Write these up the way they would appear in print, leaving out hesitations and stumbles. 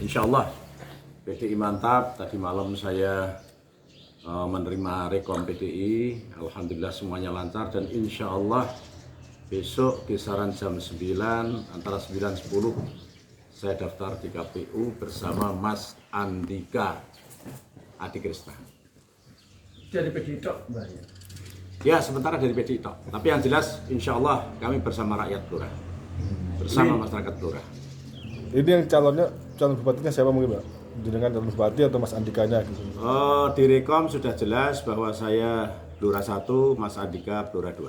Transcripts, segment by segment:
Insya Allah PDI mantap. Tadi malam saya menerima rekom PDI, alhamdulillah semuanya lancar dan insya Allah besok kisaran jam 9 antara 9-10 saya daftar di KPU bersama Mas Andika Adi Krisna. Dari PDI tok, Mbak ya? Ya, sementara dari PDI tok. Tapi yang jelas insya Allah kami bersama rakyat Blora, bersama masyarakat Blora. Ini yang calon bupatinya siapa mungkin, Pak? Jenengan calon bupati atau Mas Andikanya gitu? Di rekom sudah jelas bahwa saya Blora 1, Mas Andika Blora 2.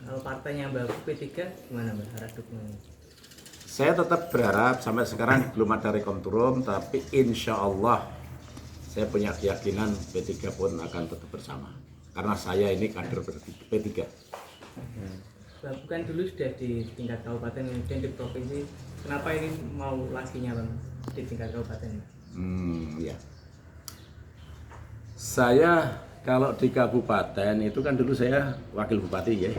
Kalau partainya Mbak P3 gimana Mbak arah dukungannya? Saya tetap berharap sampai sekarang belum ada rekom turun, tapi insya Allah saya punya keyakinan P3 pun akan tetap bersama. Karena saya ini kader P3. Mbak bukan dulu sudah di tingkat kabupaten dan di provinsi, kenapa ini mau lakinya Bang di tingkat kabupaten? Ya. Saya kalau di kabupaten itu kan dulu saya wakil bupati ya.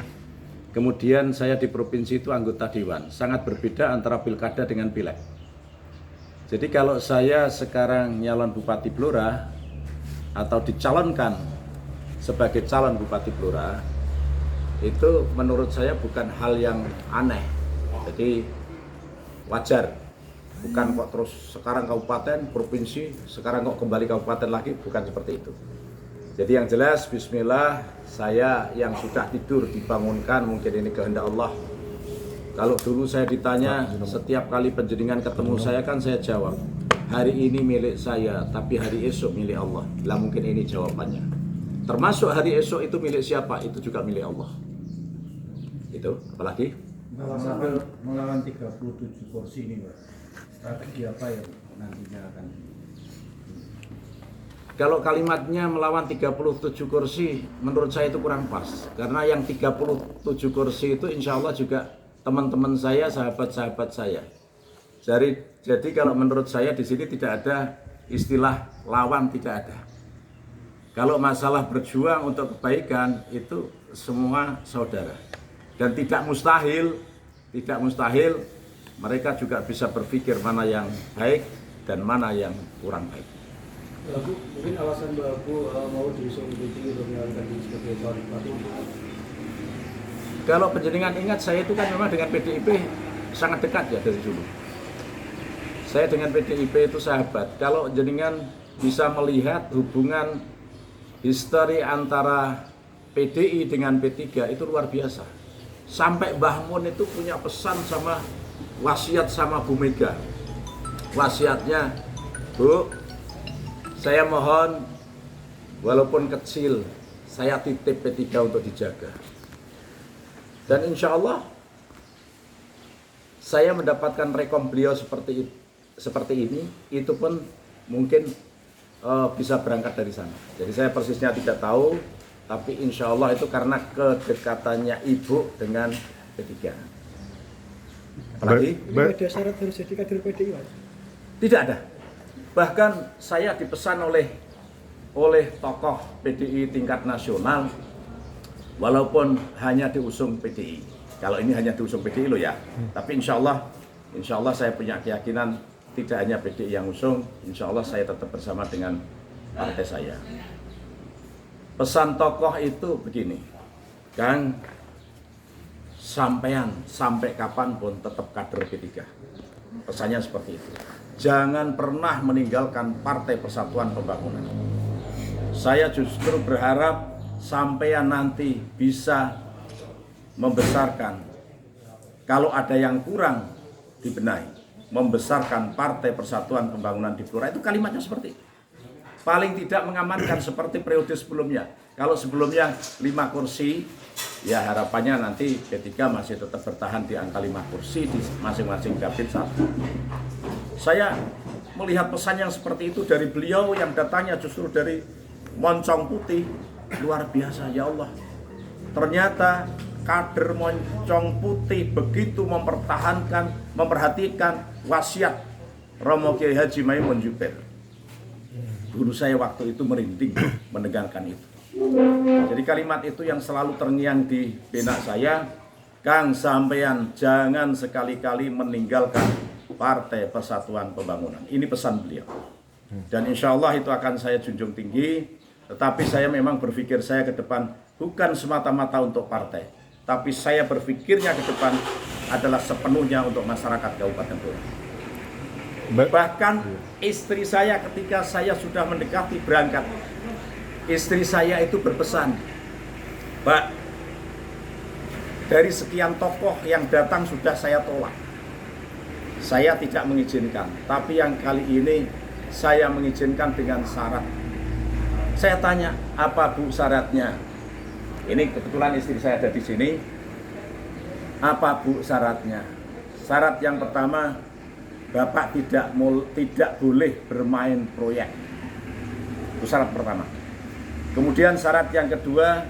Kemudian saya di provinsi itu anggota dewan. Sangat berbeda antara pilkada dengan pileg. Jadi kalau saya sekarang nyalon bupati Blora atau dicalonkan sebagai calon bupati Blora, itu menurut saya bukan hal yang aneh. Jadi wajar. Bukan kok terus sekarang kabupaten, provinsi, sekarang kok kembali kabupaten lagi, bukan seperti itu. Jadi yang jelas bismillah, saya yang sudah tidur dibangunkan, mungkin ini kehendak Allah. Kalau dulu saya ditanya setiap kali penjenengan ketemu saya kan saya jawab, hari ini milik saya, tapi hari esok milik Allah. Lah mungkin ini jawabannya. Termasuk hari esok itu milik siapa? Itu juga milik Allah. Itu, apalagi? Kalau sampai melawan 37 kursi ini, Pak, strategi apa yang nantinya akan? Kalau kalimatnya melawan 37 kursi, menurut saya itu kurang pas. Karena yang 37 kursi itu insya Allah juga teman-teman saya, sahabat-sahabat saya. Jadi kalau menurut saya di sini tidak ada istilah lawan, tidak ada. Kalau masalah berjuang untuk kebaikan itu semua saudara. Dan tidak mustahil mereka juga bisa berpikir mana yang baik dan mana yang kurang baik. Bu, mungkin alasan Mbak Bu mau diusung PDI untuk menyalurkan diri sebagai calon bupati? Kalau penjenengan ingat, saya itu kan memang dengan PDIP sangat dekat ya dari dulu. Saya dengan PDIP itu sahabat. Kalau jenengan bisa melihat hubungan histori antara PDI dengan P3 itu luar biasa. Sampai Mbah Mun itu punya pesan sama wasiat sama Bu Mega. Wasiatnya, Bu, saya mohon walaupun kecil, saya titip P3 untuk dijaga. Dan insya Allah saya mendapatkan rekom beliau seperti ini, itu pun mungkin bisa berangkat dari sana. Jadi saya persisnya tidak tahu, tapi insya Allah itu karena kedekatannya ibu dengan P3. Apalagi? Ada syarat harus jadi kader PDI, Pak? Tidak ada. Bahkan saya dipesan oleh tokoh PDI tingkat nasional, walaupun hanya diusung PDI. Kalau ini hanya diusung PDI loh ya. Tapi insya Allah saya punya keyakinan tidak hanya PDI yang usung, insya Allah saya tetap bersama dengan partai saya. Pesan tokoh itu begini, Kang, sampean sampai kapanpun tetap kader P3. Pesannya seperti itu. Jangan pernah meninggalkan Partai Persatuan Pembangunan. Saya justru berharap sampean nanti bisa membesarkan, kalau ada yang kurang dibenahi, membesarkan Partai Persatuan Pembangunan di Blora. Itu kalimatnya seperti itu. Paling tidak mengamankan seperti periode sebelumnya. Kalau sebelumnya 5 kursi, ya harapannya nanti P3 masih tetap bertahan di angka 5 kursi di masing-masing Dapil 1. Saya melihat pesan yang seperti itu dari beliau yang datangnya justru dari Moncong Putih, luar biasa ya Allah. Ternyata kader Moncong Putih begitu memperhatikan wasiat Romo Kiai Haji Maimun Zubair. Dulu saya waktu itu merinding mendengarkan itu. Jadi kalimat itu yang selalu terngiang di benak saya, Kang, sampean jangan sekali-kali meninggalkan Partai Persatuan Pembangunan. Ini pesan beliau. Dan insya Allah itu akan saya junjung tinggi. Tetapi saya memang berpikir saya ke depan bukan semata-mata untuk partai, tapi saya berpikirnya ke depan adalah sepenuhnya untuk masyarakat Kabupaten Blora. Bahkan istri saya ketika saya sudah mendekati berangkat, istri saya itu berpesan, Pak, dari sekian tokoh yang datang sudah saya tolak. Saya tidak mengizinkan, tapi yang kali ini saya mengizinkan dengan syarat. Saya tanya, apa Bu syaratnya? Ini kebetulan istri saya ada di sini. Apa Bu syaratnya? Syarat yang pertama, Bapak tidak boleh bermain proyek. Itu syarat pertama. Kemudian syarat yang kedua,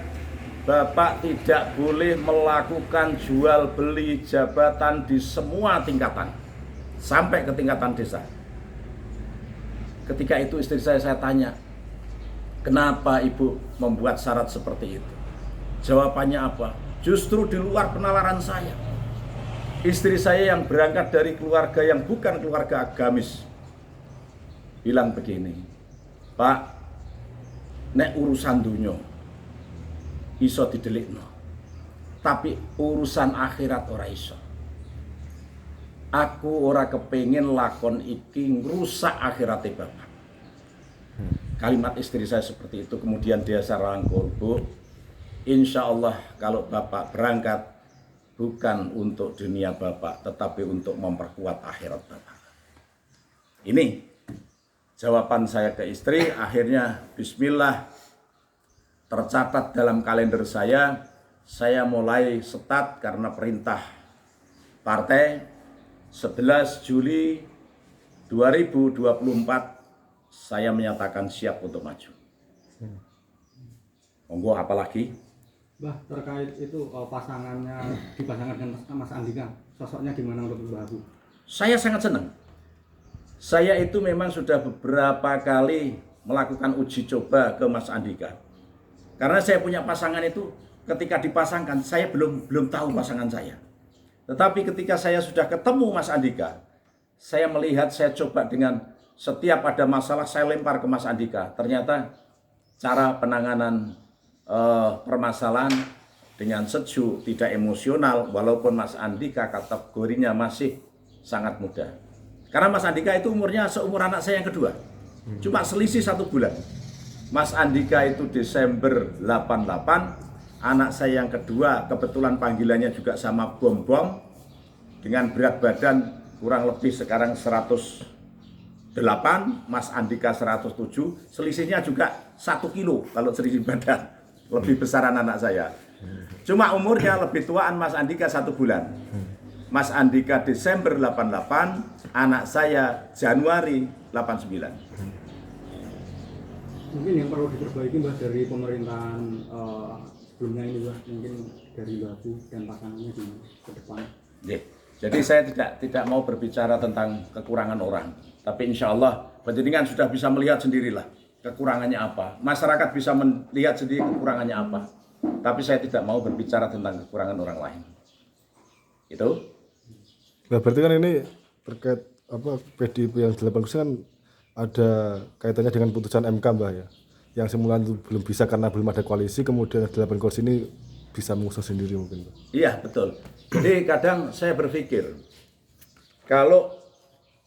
Bapak tidak boleh melakukan jual beli jabatan di semua tingkatan, sampai ke tingkatan desa. Ketika itu istri saya tanya, kenapa Ibu membuat syarat seperti itu? Jawabannya apa? Justru di luar penalaran saya. Istri saya yang berangkat dari keluarga yang bukan keluarga agamis bilang begini, Pak, nek urusan dunia iso didelikno, tapi urusan akhirat ora iso. Aku ora kepengin lakon iki ngrusak akhirate Bapak. Kalimat istri saya seperti itu. Kemudian dia saya rangkul, Bu, insya Allah kalau Bapak berangkat bukan untuk dunia Bapak, tetapi untuk memperkuat akhirat Bapak. Ini jawaban saya ke istri. Akhirnya bismillah, tercatat dalam kalender saya mulai start karena perintah partai 11 Juli 2024 saya menyatakan siap untuk maju. Monggo apalagi? Mbah, terkait itu pasangannya dipasangkan dengan Mas Andika, sosoknya gimana untuk Mbah Bu? Saya sangat senang. Saya itu memang sudah beberapa kali melakukan uji coba ke Mas Andika. Karena saya punya pasangan itu, ketika dipasangkan saya belum tahu pasangan saya. Tetapi ketika saya sudah ketemu Mas Andika, saya melihat, saya coba dengan setiap ada masalah saya lempar ke Mas Andika. Ternyata cara penanganan permasalahan dengan sejuk, tidak emosional, walaupun Mas Andika kategorinya masih sangat muda. Karena Mas Andika itu umurnya seumur anak saya yang kedua, cuma selisih 1 bulan. Mas Andika itu Desember 88, anak saya yang kedua kebetulan panggilannya juga sama Bom-Bom, dengan berat badan kurang lebih sekarang 108, Mas Andika 107, selisihnya juga 1 kilo kalau selisih badan, lebih besaran anak saya. Cuma umurnya lebih tuaan Mas Andika 1 bulan. Mas Andika Desember 88, anak saya Januari 89. Mungkin yang perlu diperbaiki Mbah dari pemerintahan sebelumnya ini Mbah, mungkin dari Mbah Bu dan pasangannya di ke depan. Jadi saya tidak mau berbicara tentang kekurangan orang, tapi insya Allah panjenengan sudah bisa melihat sendirilah kekurangannya apa. Masyarakat bisa melihat sendiri kekurangannya apa. Tapi saya tidak mau berbicara tentang kekurangan orang lain. Itu. Nah, berarti kan ini terkait apa PDIP yang 8 kursi kan ada kaitannya dengan putusan MK Mbah ya. Yang semula itu belum bisa karena belum ada koalisi, kemudian 8 kursi ini bisa mengusung sendiri mungkin Mbah. Iya, betul. Jadi kadang saya berpikir kalau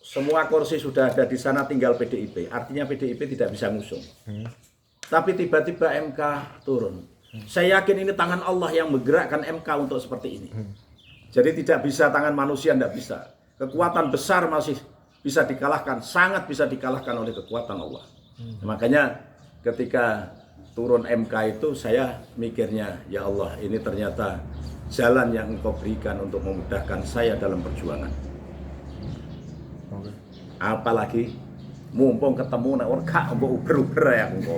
semua kursi sudah ada di sana tinggal PDIP, artinya PDIP tidak bisa ngusung. Tapi tiba-tiba MK turun. Saya yakin ini tangan Allah yang menggerakkan MK untuk seperti ini. Jadi tidak bisa tangan manusia, tidak bisa. Kekuatan besar masih bisa dikalahkan, sangat bisa dikalahkan oleh kekuatan Allah. Makanya ketika turun MK itu saya mikirnya, ya Allah, ini ternyata jalan yang Engkau berikan untuk memudahkan saya dalam perjuangan. Apalagi mumpung ketemu nek ora gak mbok uber-uber ya engko.